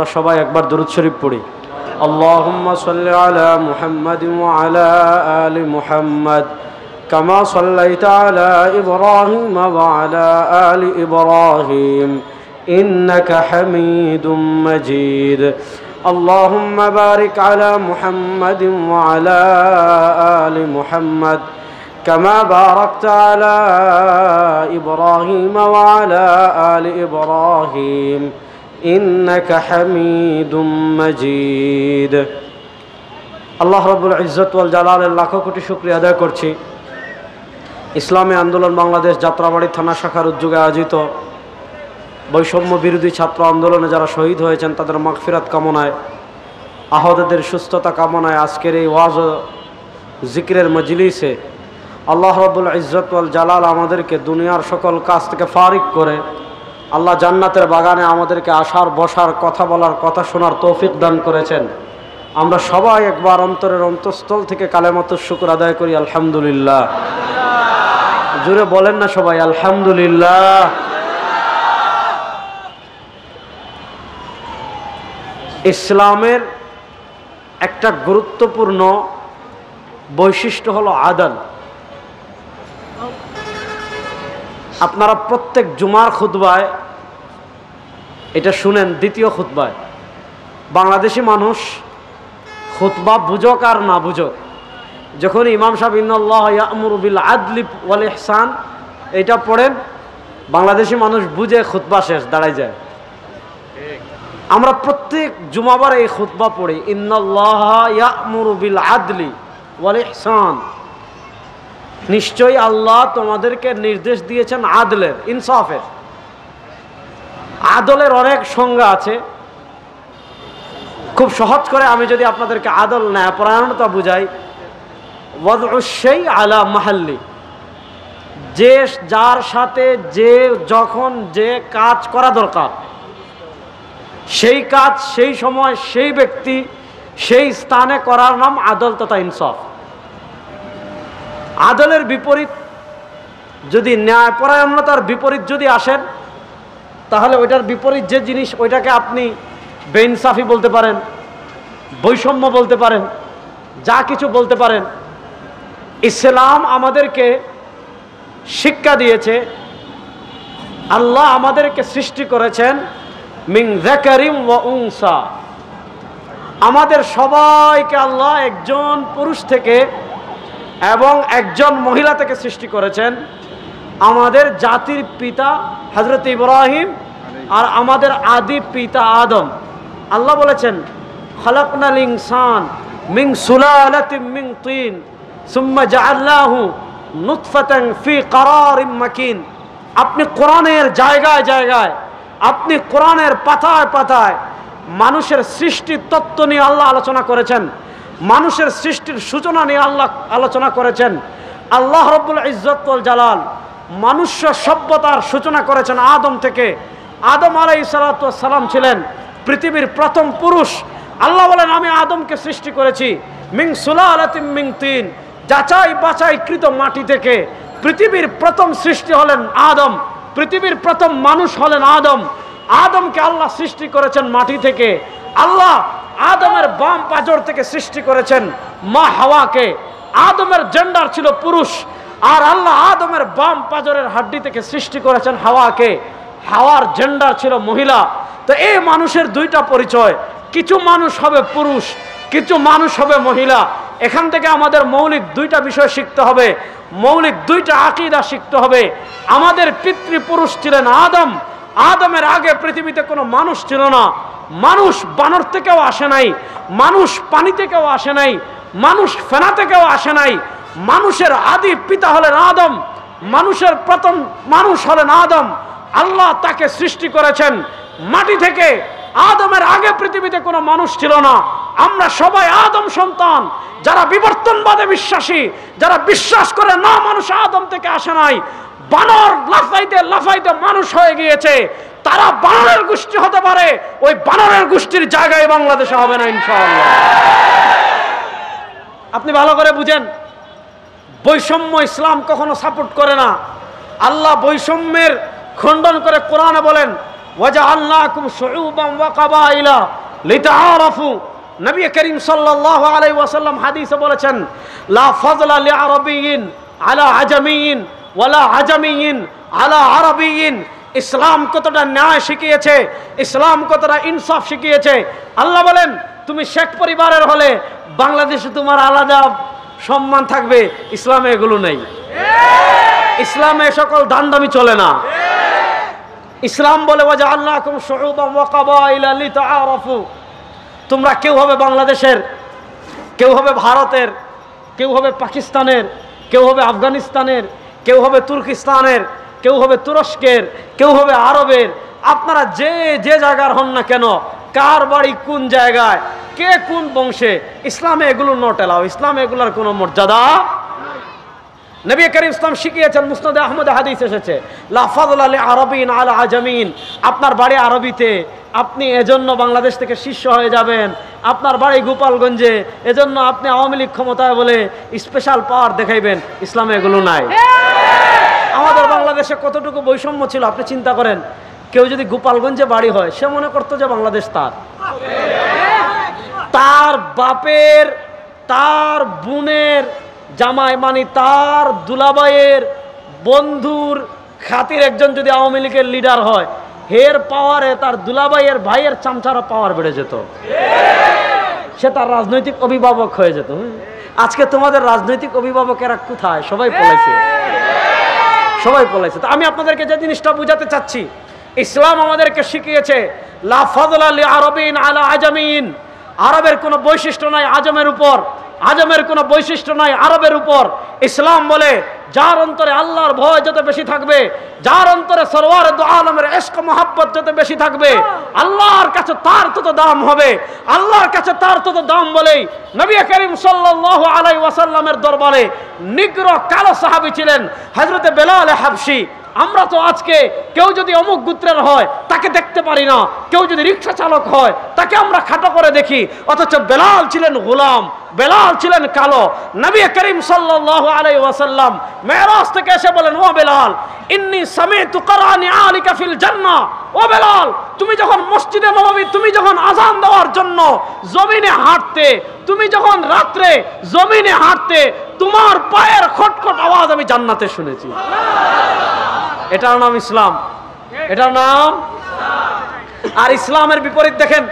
সবাই একবার দরুদ শরীফ পড়ি। আল্লাহুম্মা সাল্লি আলা মুহাম্মাদিন ওয়া আলা আলি মুহাম্মাদ কামা সাল্লাইতা আলা ইব্রাহিম ওয়া আলা আলি ইব্রাহিম ইন্নাকা হামিদুম মাজিদ। আল্লাহুম্মা বারিক আলা মুহাম্মাদিন ওয়া আলা আলি মুহাম্মাদ কামা বারাকতা আলা ইব্রাহিম ওয়া আলা আলি ইব্রাহিম ইন্নাকা হামিদুম মাজিদ। আল্লাহ রাব্বুল ইজ্জত ওয়াল জালালের লাখো কোটি শুকরিয়া আদায় করছি। ইসলামী আন্দোলন বাংলাদেশ যাত্রাবাড়ি থানা শাখার উদ্যোগে আয়োজিত বৈষম্য বিরোধী ছাত্র আন্দোলনে যারা শহীদ হয়েছেন তাদের মাগফিরাত কামনায়, আহতদের সুস্থতা কামনায় আজকের এই ওয়াজ ও জিকিরের মজলিসে আল্লাহ রাব্বুল ইজ্জত ওয়াল জালাল আমাদেরকে দুনিয়ার সকল কাজ থেকে ফারিক করে আল্লাহ জান্নাতের বাগানে আমাদেরকে আসার, বসার, কথা বলার, কথা শোনার তৌফিক দান করেছেন। আমরা সবাই একবার অন্তরের অন্তঃস্থল থেকে কালেমাতুশ শুকর আদায় করি আলহামদুলিল্লাহ। জোরে বলেন না সবাই আলহামদুলিল্লাহ। ইসলামের একটা গুরুত্বপূর্ণ বৈশিষ্ট্য হলো আদল। আপনারা প্রত্যেক জুমার খুতবায় এটা শুনেন, দ্বিতীয় খুতবায় বাংলাদেশি মানুষ খুতবা বুঝক আর না বুঝক, যখন ইমাম সাহেব ইন্নাল্লাহ ইয়া'মুরু বিল আদলি ওয়াল ইহসান এটা পড়েন, বাংলাদেশি মানুষ বুঝে খুতবা শেষ, দাঁড়ায় যায়। আমরা প্রত্যেক জুমাবার এই খুতবা পড়ি, ইন্নাল্লাহ ইয়া'মুরু বিল আদলি ওয়াল ইহসান, নিশ্চয়ই আল্লাহ তোমাদেরকে নির্দেশ দিয়েছেন আদলের, ইনসাফের। আদলের অনেক সংজ্ঞা আছে, খুব সহজ করে আমি যদি আপনাদেরকে আদল ন্যায়পরায়ণতা বুঝাই, ওয়াদউশ শাই আলা মাহাল্লি, যে যার সাথে যে যখন যে কাজ করা দরকার সেই কাজ সেই সময় সেই ব্যক্তি সেই স্থানে করার নাম আদল তথা ইনসাফ। আদলের বিপরীত যদি ন্যায়পরায়ণতার বিপরীত যদি আসেন, তাহলে ওইটার বিপরীত যে জিনিস ওইটাকে আপনি বেইনসাফি বলতে পারেন, বৈষম্য বলতে পারেন, যা কিছু বলতে পারেন। ইসলাম আমাদেরকে শিক্ষা দিয়েছে, আল্লাহ আমাদেরকে সৃষ্টি করেছেন মিন যাকারিম ওয়া উনসা, আমাদের সবাইকে আল্লাহ একজন পুরুষ থেকে এবং একজন মহিলা থেকে সৃষ্টি করেছেন। আমাদের জাতির পিতা হযরত ইব্রাহিম আর আমাদের আদি পিতা আদম। আল্লাহ বলেছেন খালাকনাল ইনসান মিন সুলালাতিন মিন তিন সুম্মা জাআলনাহু নুতফাতান ফি ক্বারারিম মাকিন। আপনি কোরআনের জায়গায় জায়গায়, আপনি কোরআনের পাতায় পাতায় মানুষের সৃষ্টির তত্ত্ব নিয়ে আল্লাহ আলোচনা করেছেন, মানুষের সৃষ্টির সূচনা নিয়ে আল্লাহ আলোচনা করেছেন। আল্লাহ রাব্বুল ইজ্জত ওয়াল জালাল মানুষ্য সভ্যতার সূচনা করেছেন আদম থেকে। আদম আলাইহিস সালাতু ওয়াস সালাম ছিলেন পৃথিবীর প্রথম পুরুষ। আল্লাহ বলেন আমি আদমকে সৃষ্টি করেছি মিন সুলালাতিন মিন তিন, যাচাই বাছাইকৃত মাটি থেকে। পৃথিবীর প্রথম সৃষ্টি হলেন আদম, পৃথিবীর প্রথম মানুষ হলেন আদম। আদমকে আল্লাহ সৃষ্টি করেছেন মাটি থেকে। আল্লাহ আদমের বাম পাজর থেকে সৃষ্টি করেছেন মা হাওয়াকে। আদমের জেন্ডার ছিল পুরুষ, আর আল্লাহ আদমের বাম পাজরের হাড্ডি থেকে সৃষ্টি করেছেন হাওয়াকে, হাওয়ার জেন্ডার ছিল মহিলা। তো এই মানুষের দুইটা পরিচয়, কিছু মানুষ হবে পুরুষ, কিছু মানুষ হবে মহিলা। এখান থেকে আমাদের মৌলিক দুইটা বিষয় শিখতে হবে, মৌলিক দুইটা আকীদা শিখতে হবে। আমাদের পিতৃপুরুষ ছিলেন আদম। আদমের আগে পৃথিবীতে কোনো মানুষ ছিল না। মানুষ বানর থেকেও আসে নাই, মানুষ পানি থেকেও আসে নাই, মানুষ ফেনা থেকেও আসে নাই। মানুষের আদি পিতা হলেন আদম, মানুষের প্রথম মানুষ হলেন আদম। আল্লাহ তাকে সৃষ্টি করেছেন মাটি থেকে। আদমের আগে পৃথিবীতে কোনো মানুষ ছিল না। আমরা সবাই আদম সন্তান। যারা বিবর্তনবাদে বিশ্বাসী, যারা বিশ্বাস করে না মানুষ আদম থেকে আসে নাই, বানর লাফাইতে লাফাইতে মানুষ হয়ে গিয়েছে, তারা বানরের গোষ্ঠী হতে পারে, ওই বানরের গোষ্ঠীর জায়গায় বাংলাদেশে হবে না ইনশাআল্লাহ। আপনি ভালো করে বুঝেন, বৈষম্য ইসলাম কখনো সাপোর্ট করে না। আল্লাহ বৈষম্যের খণ্ডন করে কোরআনে বলেন ওয়াজআলনাকুম শুউবান ওয়া কাবাইলা লিতাআরাফু। নবী করিম সাল্লাল্লাহু আলাইহি ওয়াসাল্লাম হাদিসে বলেছেন, লা ফাযলা লিআরাবিয়্যিন আলা আজামিয়্যিন ওয়ালা আজামিয়্যিন আলা আরাবিয়্যিন। ইসলাম কতটা ন্যায় শিখিয়েছে, ইসলাম কতটা ইনসাফ শিখিয়েছে। আল্লাহ বলেন, তুমি শেখ পরিবারের হলে বাংলাদেশে তোমার আলাদা সম্মান থাকবে, ইসলামে এগুলো নেই। ইসলামে সকল দানদামি চলে না। ইসলাম বলে ওয়াজআলনাকুম শুউবান ওয়া কাবাইলা লিতাআরাফু। তোমরা কেউ হবে বাংলাদেশের, কেউ হবে ভারতের, কেউ হবে পাকিস্তানের, কেউ হবে আফগানিস্তানের, কেউ হবে তুর্কিস্তানের, কেউ হবে তুরস্কের, কেউ হবে আরবের। আপনারা যে যে জায়গার হন না কেন, কার বাড়ি কোন জায়গায়, কে কোন বংশে, ইসলামে এগুলো নট এলাও। ইসলামে এগুলোর কোনো মর্যাদা। নবী করিম ইসলাম শিখিয়েছেন, মুসনাদে আহমদে হাদিস এসেছে, লা ফাযলা লিআরাবিয়্যিন আলা আজামিয়্যিন। আপনার বাড়ি আরবিতে, আপনি এজন্য বাংলাদেশ থেকে শিষ্য হয়ে যাবেন। আপনার বাড়ি গোপালগঞ্জে, এজন্য আপনি আওয়ামী লীগ ক্ষমতায় বলে স্পেশাল পাওয়ার দেখাইবেন। ইসলামে এগুলো নাই। আমাদের বাংলাদেশে কতটুকু বৈষম্য ছিল আপনি চিন্তা করেন। কেউ যদি গোপালগঞ্জে বাড়ি হয়, সে মনে করতো যে বাংলাদেশ তার। তার বাপের, তার বোনের জামাই, মানে তার দুলাভাইয়ের বন্ধুর খাতির একজন যদি আওয়ামী লীগের লিডার হয়, হের পাওয়ারে তার দুলাভাইয়ের ভাইয়ের চামচারা পাওয়ার বেড়ে যেত, সে তার রাজনৈতিক অভিভাবক হয়ে যেত। আজকে তোমাদের রাজনৈতিক অভিভাবকেরা কোথায়? সবাই পলাইছে, সবাই পলাইছে। তো আমি আপনাদেরকে যে জিনিসটা বুঝাতে চাচ্ছি, ইসলাম আমাদেরকে শিখিয়েছে, লা ফাযলা লিআরাবিয়্যিন আলা আজামিয়্যিন। আরবের কোনো বৈশিষ্ট্য নাই আজমের উপর, আজমের কোনো বৈশিষ্ট্য নাই আরবের উপর। ইসলাম বলে, যার অন্তরে আল্লাহর ভয় যত বেশি থাকবে, যার অন্তরে সরওয়ারে দু আলমের ইশক মুহাব্বত যত বেশি থাকবে, আল্লাহর কাছে তার তত দাম হবে, আল্লাহর কাছে তার তত দাম। বলেই নবী করিম সাল্লাল্লাহু আলাইহি ওয়াসাল্লামের দরবারে নিগ্র কালো সাহাবী ছিলেন হযরতে বেলাল হাবশী। আমরা তো আজকে কেউ যদি অমুক গোত্রের হয় তাকে দেখতে পারি না, কেউ যদি রিক্সা চালক হয় তাকে আমরা খাটো করে দেখি, অথচ বেলাল ছিলেন গোলাম, বেলাল ছিলেন কালো। নবী করিম সাল্লাল্লাহু আলাইহি ওয়াসাল্লাম মেরাজ থেকে এসে বলেন, ও বেলাল, ইন্নী সামি'তু কারানি আলিকা ফিল জান্নাহ। ও বেলাল, তুমি যখন মসজিদে নববী, তুমি যখন আযান দেওয়ার জন্য জমিনে হাঁটতে, তুমি যখন রাত্রে জমিনে হাঁটতে, তোমার পায়ের খটখট আওয়াজ আমি জান্নাতে শুনেছি। এটার নাম ইসলাম, এটার নাম। আর ইসলামের বিপরীত দেখেন,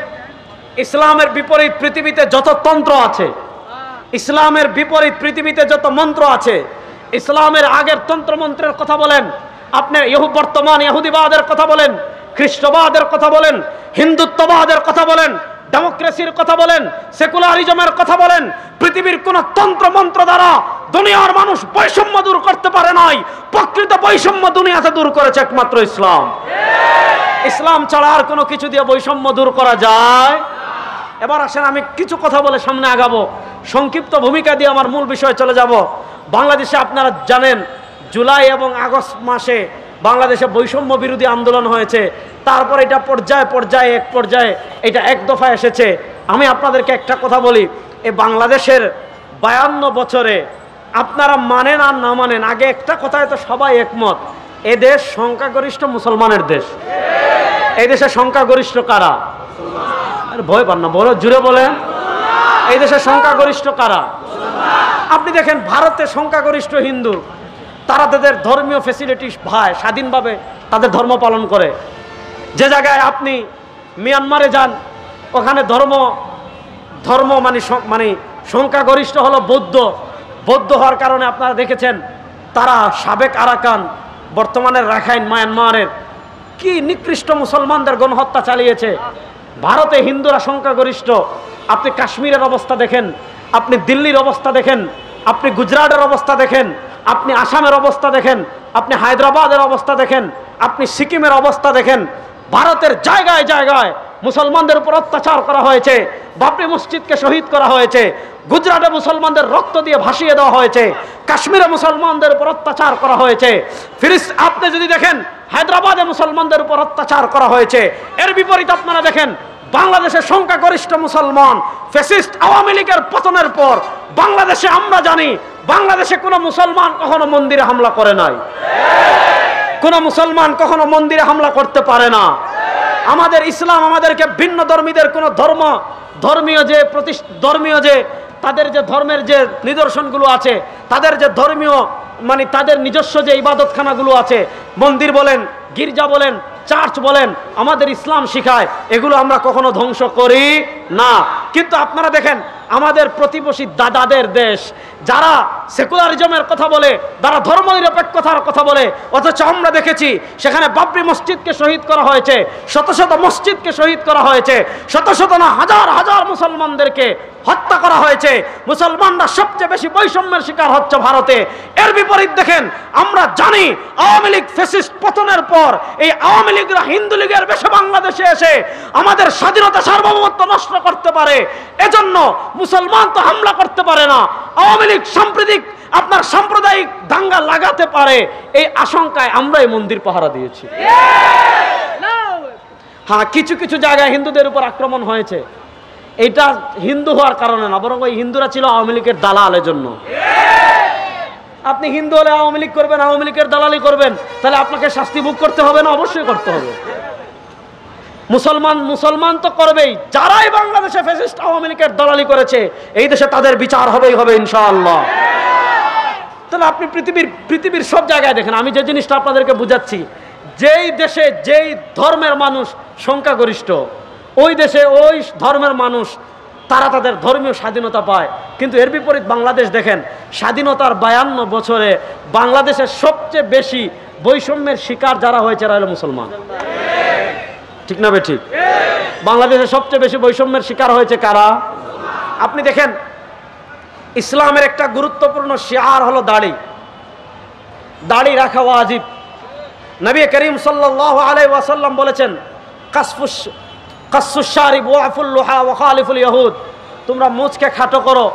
ইসলামের বিপরীত পৃথিবীতে যত তন্ত্র আছে, ইসলামের বিপরীত পৃথিবীতে যত মন্ত্র আছে, ইসলামের আগের তন্ত্র মন্ত্রের কথা বলেন, আপনি বর্তমান ইহুদিবাদের কথা বলেন, খ্রিস্টবাদের কথা বলেন, হিন্দুত্ববাদের কথা বলেন, ডেমোক্রেসির কথা বলেন, সেকুলারিজমের কথা বলেন, পৃথিবীর কোন তন্ত্র মন্ত্র দ্বারা দুনিয়ার মানুষ বৈষম্য দূর করতে পারে নাই। প্রকৃত বৈষম্য দুনিয়াতে দূর করেছে একমাত্র ইসলাম। ইসলাম ছাড়া আর কোনো কিছু দিয়ে বৈষম্য দূর করা যায়? এবার আসেন আমি কিছু কথা বলে সামনে আগাবো, সংক্ষিপ্ত ভূমিকা দিয়ে আমার মূল বিষয়ে চলে যাব। বাংলাদেশে আপনারা জানেন, জুলাই এবং আগস্ট মাসে বাংলাদেশে বৈষম্য বিরোধী আন্দোলন হয়েছে। তারপর এটা পর্যায়ে পর্যায়ে এক পর্যায়ে এটা এক দফা এসেছে। আমি আপনাদেরকে একটা কথা বলি, এই বাংলাদেশের 52 বছরে আপনারা মানেন আর না মানেন, আগে একটা কথায় তো সবাই একমত, এ দেশ সংখ্যাগরিষ্ঠ মুসলমানের দেশ। এই দেশের সংখ্যাগরিষ্ঠ কারা? ভয় পান না, বড় জুড়ে বলেন, এই দেশের সংখ্যাগরিষ্ঠ কারা? আপনি দেখেন ভারতে সংখ্যাগরিষ্ঠ হিন্দু, তারা তাদের ধর্মীয় ফ্যাসিলিটি ভাই স্বাধীনভাবে তাদের ধর্ম পালন করে। যে জায়গায় আপনি মিয়ানমারে যান, ওখানে ধর্ম মানে সংখ্যাগরিষ্ঠ হলো বৌদ্ধ। বৌদ্ধ হওয়ার কারণে আপনারা দেখেছেন তারা সাবেক আরাকান, বর্তমানের রাখাইন মায়ানমারের কি নিকৃষ্ট মুসলমানদের গণহত্যা চালিয়েছে। ভারতে হিন্দুরা সংখ্যাগরিষ্ঠ। আপনি কাশ্মীরের অবস্থা দেখেন, আপনি দিল্লির অবস্থা দেখেন, আপনি গুজরাটের অবস্থা দেখেন, আপনি আসামের অবস্থা দেখেন, আপনি হায়দ্রাবাদের অবস্থা দেখেন, আপনি সিকিমের অবস্থা দেখেন। ভারতের জায়গায় জায়গায় মুসলমানদের উপর অত্যাচার করা হয়েছে, বাবরি মসজিদকে শহীদ করা হয়েছে, গুজরাটে মুসলমানদের রক্ত দিয়ে ভাসিয়ে দেওয়া হয়েছে, কাশ্মীরে মুসলমানদের উপর অত্যাচার করা হয়েছে। আপনি যদি দেখেন হায়দ্রাবাদে মুসলমানদের উপর অত্যাচার করা হয়েছে। এর বিপরীত আপনারা দেখেন বাংলাদেশের সংখ্যাগরিষ্ঠ মুসলমান। ফ্যাসিস্ট আওয়ামী লীগের পতনের পর বাংলাদেশে আমরা জানি, বাংলাদেশে কোনো মুসলমান কখনো মন্দিরে হামলা করে নাই, কোনো মুসলমান কখনো মন্দিরে হামলা করতে পারে না। আমাদের ইসলাম আমাদেরকে ভিন্ন ধর্মীদের কোনো ধর্মীয় যে তাদের যে ধর্মের যে নিদর্শনগুলো আছে, তাদের যে ধর্মীয় মানে তাদের নিজস্ব যে ইবাদতখানাগুলো আছে, মন্দির বলেন, গির্জা বলেন, চার্চ বলেন, আমাদের ইসলাম শিখায় এগুলো আমরা কখনো ধ্বংস করি না। কিন্তু আপনারা দেখেন আমাদের প্রতিবেশী দাদাদের দেশ, যারা সেকুলারিজমের কথা বলে, যারা ধর্মনিরপেক্ষতার কথা বলে, অথচ আমরা দেখেছি সেখানে বাবরি মসজিদকে শহীদ করা হয়েছে, শত শত মসজিদকে শহীদ করা হয়েছে, শত শত না হাজার হাজার মুসলমানদেরকে হত্যা করা হয়েছে। মুসলমানরা সবচেয়ে বেশি বৈষম্যের শিকার হচ্ছে ভারতে। এর বিপরীত দেখেন, আমরা জানি আওয়ামী লীগ ফ্যাসিস্ট পতনের পর এই আওয়ামী লীগরা হিন্দু লীগের বেশে বাংলাদেশে এসে আমাদের স্বাধীনতা সার্বভৌমত্ব নষ্ট করতে পারে, এজন্য মুসলমান তো হামলা করতে পারে না, আওয়ামী লীগ আপনার সাম্প্রদায়িক দাঙ্গা লাগাতে পারে, এই আশঙ্কায় আমরাই মন্দির পাহারা দিয়েছি। হ্যাঁ, কিছু কিছু জায়গায় হিন্দুদের উপর আক্রমণ হয়েছে, এটা হিন্দু হওয়ার কারণে না, বরং ওই হিন্দুরা ছিল আওয়ামী লীগের দালালের জন্য। আপনি হিন্দু হলে আওয়ামী লীগ করবেন, আওয়ামী লীগের দালালি করবেন, তাহলে আপনাকে শাস্তি ভোগ করতে হবে না? অবশ্যই করতে হবে। মুসলমান তো করবেই, যারাই বাংলাদেশে ফ্যাসিস্ট আওয়ামী লীগের দালালি করেছে এই দেশে তাদের বিচার হবেই হবে ইনশাআল্লাহ। তাহলে আপনি পৃথিবীর সব জায়গায় দেখেন, আমি যে জিনিসটা আপনাদেরকে বুঝাচ্ছি, যেই দেশে যেই ধর্মের মানুষ সংখ্যাগরিষ্ঠ, ওই দেশে ওই ধর্মের মানুষ তারা তাদের ধর্মীয় স্বাধীনতা পায়। কিন্তু এর বিপরীত বাংলাদেশ দেখেন, স্বাধীনতার 52 বছরে বাংলাদেশের সবচেয়ে বেশি বৈষম্যের শিকার যারা হয়েছে এরা হলো মুসলমান। ঠিক না ঠিক? বাংলাদেশে সবচেয়ে বেশি বৈষম্যের শিকার হয়েছে কারা? আপনি দেখেন, ইসলামের একটা গুরুত্বপূর্ণ শিআর হলো দাড়ি রাখা ওয়াজিব। নবী করিম সাল্লাল্লাহু আলাইহি ওয়াসাল্লাম বলেছেন, কাসসুশ শারিব ওয়াফুল লুহা ওয়া খালিফুল ইয়াহুদ, তোমরা মুছকে খাটো করো,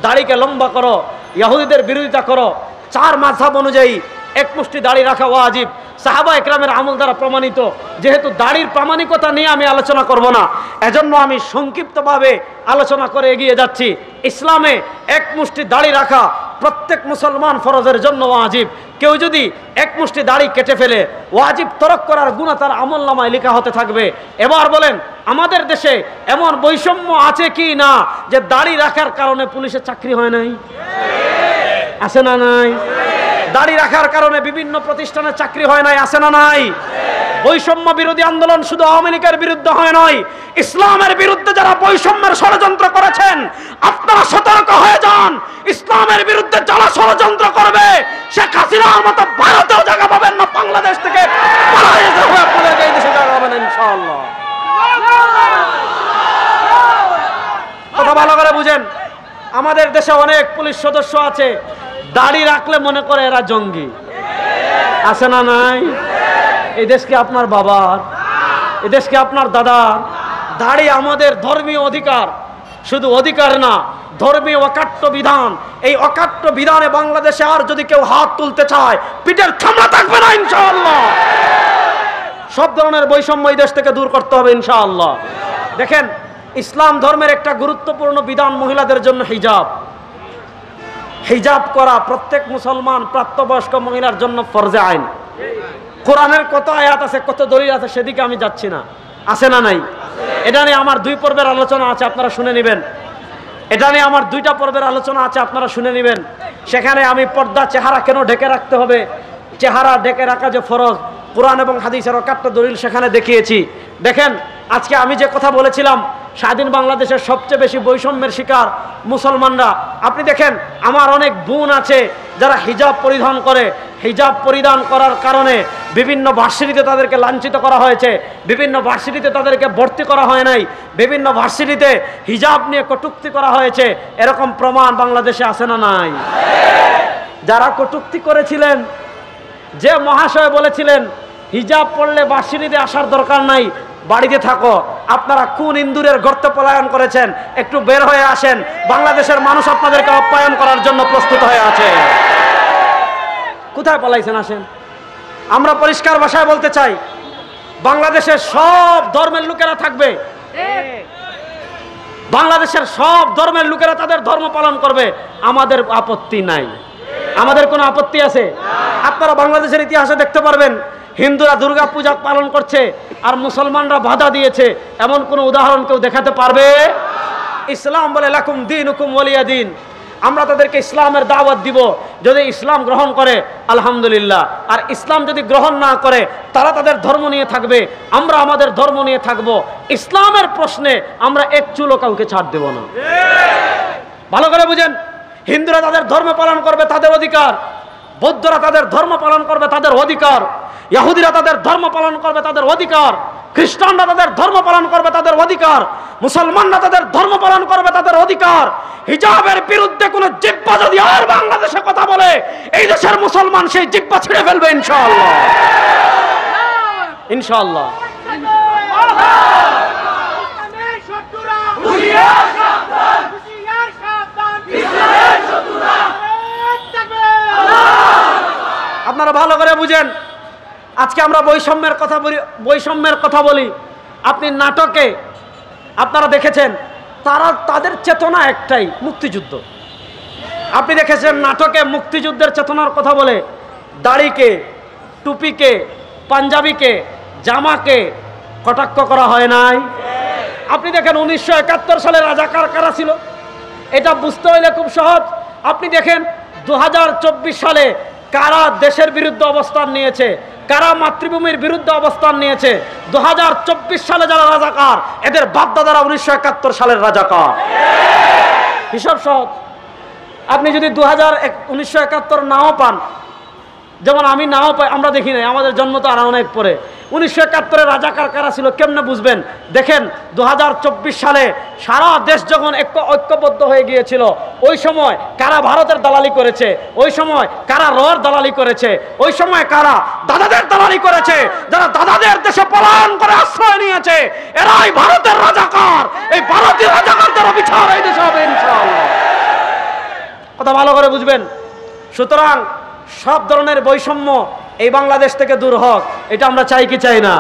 দাড়িকে লম্বা করো, ইহুদিদের বিরোধিতা করো। 4 মাযহাব অনুযায়ী এক মুষ্টি দাড়ি রাখা ওয়াজিব। সাহাবা একরামের আমল দ্বারা প্রমাণিত। যেহেতু দাড়ির প্রামাণিকতা নিয়ে আমি আলোচনা করব না, এজন্য আমি সংক্ষিপ্তভাবে আলোচনা করে এগিয়ে যাচ্ছি। ইসলামে এক মুষ্টি দাড়ি রাখা প্রত্যেক মুসলমান ফরজের জন্য ওয়াজিব। কেউ যদি এক মুষ্টি দাড়ি কেটে ফেলে, ওয়াজিব তরক করার গুনাহ তার আমলনামায় লেখা হতে থাকবে। এবার বলেন, আমাদের দেশে এমন বৈষম্য আছে কি না যে দাড়ি রাখার কারণে পুলিশের চাকরি হয় নাই? আছে না নাই? দাড়ি রাখার কারণে বিভিন্ন প্রতিষ্ঠানে চাকরি হয় নাই? আছে না নাই? বৈষম্য বিরোধী আন্দোলন শুধু আওয়ামী লীগের বিরুদ্ধে হয় নয়, ইসলামের বিরুদ্ধে যারা বৈষম্যের ষড়যন্ত্র করেছেন আপনারা সতর্ক হয়ে যান। ইসলামের বিরুদ্ধে যারা ষড়যন্ত্র করবে, শেখ হাসিনার মতো ভারতেও জায়গা পাবেন না, বাংলাদেশ থেকে পালিয়ে যেতে হবে আপনাদেরকে, এই দেশে জায়গা পাবেন ইনশাআল্লাহ। কথা ভালো করে বুঝেন, আমাদের দেশে অনেক পুলিশ সদস্য আছে দাড়ি রাখলে মনে করে এরা জঙ্গি। আছে না নাই? এই দেশকে আপনার বাবার, এই দেশকে আপনার দাদার। দাড়ি আমাদের ধর্মীয় অধিকার, শুধু অধিকার না, ধর্মীয় অকাট্য বিধান। এই অকাট্য বিধানে বাংলাদেশে আর যদি কেউ হাত তুলতে চায়, পিঠের চামড়া থাকবে না ইনশাআল্লাহ। সব ধরনের বৈষম্য এই দেশ থেকে দূর করতে হবে ইনশাআল্লাহ। দেখেন, ইসলাম ধর্মের একটা গুরুত্বপূর্ণ বিধান মহিলাদের জন্য হিজাব। হিজাব করা প্রত্যেক মুসলমান প্রাপ্তবয়স্ক মহিলার জন্য ফরজে আইন। কোরআনের কত আয়াত আছে, কত দলিল আছে, সেদিকে আমি যাচ্ছি না। আছে না নাই? এটা নিয়ে আমার 2 পর্বের আলোচনা আছে, আপনারা শুনে নেবেন। এটা নিয়ে আমার 2টা পর্বের আলোচনা আছে, আপনারা শুনে নেবেন। সেখানে আমি পর্দা, চেহারা কেন ঢেকে রাখতে হবে, চেহারা ঢেকে রাখা যে ফরজ, কোরআন এবং হাদিসের অকাট্য দলিল সেখানে দেখিয়েছি। দেখেন, আজকে আমি যে কথা বলেছিলাম, স্বাধীন বাংলাদেশের সবচেয়ে বেশি বৈষম্যের শিকার মুসলমানরা। আপনি দেখেন, আমার অনেক বোন আছে যারা হিজাব পরিধান করে। হিজাব পরিধান করার কারণে বিভিন্ন ভার্সিটিতে তাদেরকে লাঞ্ছিত করা হয়েছে, বিভিন্ন ভার্সিটিতে তাদেরকে ভর্তি করা হয় নাই, বিভিন্ন ভার্সিটিতে হিজাব নিয়ে কটূক্তি করা হয়েছে। এরকম প্রমাণ বাংলাদেশে আছে না নাই? যারা কটূক্তি করেছিলেন, যে মহাশয় বলেছিলেন হিজাব পড়লে ভার্সিটিতে আসার দরকার নাই, বাড়িতে থাকো, আপনারা কোন ইন্দুরের গর্তে পলায়ন করেছেন? একটু বের হয়ে আসেন, বাংলাদেশের মানুষ আপনাদেরকে আপ্যায়ন করার জন্য প্রস্তুত হয়ে আছে। কোথায় পলাইছেন? আসেন। আমরা পরিষ্কার ভাষায় বলতে চাই, বাংলাদেশের সব ধর্মের লোকেরা থাকবে, বাংলাদেশের সব ধর্মের লোকেরা তাদের ধর্ম পালন করবে, আমাদের আপত্তি নাই। আমাদের কোনো আপত্তি আছে? আপনারা বাংলাদেশের ইতিহাসে দেখতে পারবেন হিন্দুরা দুর্গা পূজা পালন করছে আর মুসলমানরা বাধা দিয়েছে, এমন কোনো উদাহরণ কেউ দেখাতে পারবে? ইসলাম বলে লাকুম দীনুকুম ওয়ালিয়া দিন। আমরা তাদেরকে ইসলামের দাওয়াত দিব, যদি ইসলাম গ্রহণ করে আলহামদুলিল্লাহ, আর ইসলাম যদি গ্রহণ না করে তারা তাদের ধর্ম নিয়ে থাকবে, আমরা আমাদের ধর্ম নিয়ে থাকব। ইসলামের প্রশ্নে আমরা এক চুলও কাউকে ছাড় দেব না। ভালো করে বুঝেন, হিন্দুরা তাদের ধর্ম পালন করবে, তাদের অধিকার। বৌদ্ধরা তাদের ধর্ম পালন করবে, তাদের অধিকার। ইহুদিরা তাদের ধর্ম পালন করবে, তাদের অধিকার। খ্রিস্টানরা তাদের ধর্ম পালন করবে, তাদের অধিকার। মুসলমানরা তাদের ধর্ম পালন করবে, তাদের অধিকার। হিজাবের বিরুদ্ধে কোন জিহ্বা যদি আর বাংলাদেশে কথা বলে, এই দেশের মুসলমান সেই জিহ্বা ছিঁড়ে ফেলবে ইনশাআল্লাহ, ইনশাআল্লাহ। আপনারা ভালো করে বুঝেন, আজকে আমরা বৈষম্যের কথা বলি। আপনি নাটকে আপনারা দেখেছেন, তাদের চেতনা একটাই, মুক্তিযুদ্ধ। আপনি দেখেছেন নাটকে মুক্তিযুদ্ধের চেতনার কথা বলে দাড়িকে, টুপিকে, পাঞ্জাবিকে, জামাকে কটাক্ষ করা হয় নাই? আপনি দেখেন 1971 সালে রাজাকার কারা ছিল, এটা বুঝতে হইলে খুব সহজ। আপনি দেখেন 2024 সালে কারা দেশের বিরুদ্ধে অবস্থান নিয়েছে, কারা মাতৃভূমির বিরুদ্ধে অবস্থান নিয়েছে। 2024 সালে যারা রাজাকার, এদের বাপদাদারা 1971 সালের রাজাকার। হিসাব সহজ। আপনি যদি 1971 নাও পান, যেমন আমি নাও পাই, আমরা দেখি নাই, আমাদের জন্ম তো আর অনেক পরে। 1971 রাজাকার কারা ছিল কেমনে বুঝবেন? দেখেন 2024 সালে সারা দেশ যখন ঐক্যবদ্ধ হয়ে গিয়েছিল, ওই সময় কারা ভারতের দালালি করেছে, ওই সময় কারা রর দালালি করেছে, ওই সময় কারা দাদাদের দালালি করেছে। যারা দাদাদের দেশে পলায়ন করে আশ্রয় নিয়েছে, এরাই ভারতের রাজাকার। এই ভারতীয় রাজাকারদের বিচার এই দেশে হবে ইনশাআল্লাহ। কথা ভালো করে বুঝবেন। সুতরাং সব ধরনের বৈষম্য এই বাংলাদেশ থেকে দূর হোক, এটা আমরা চাই কি চাই না?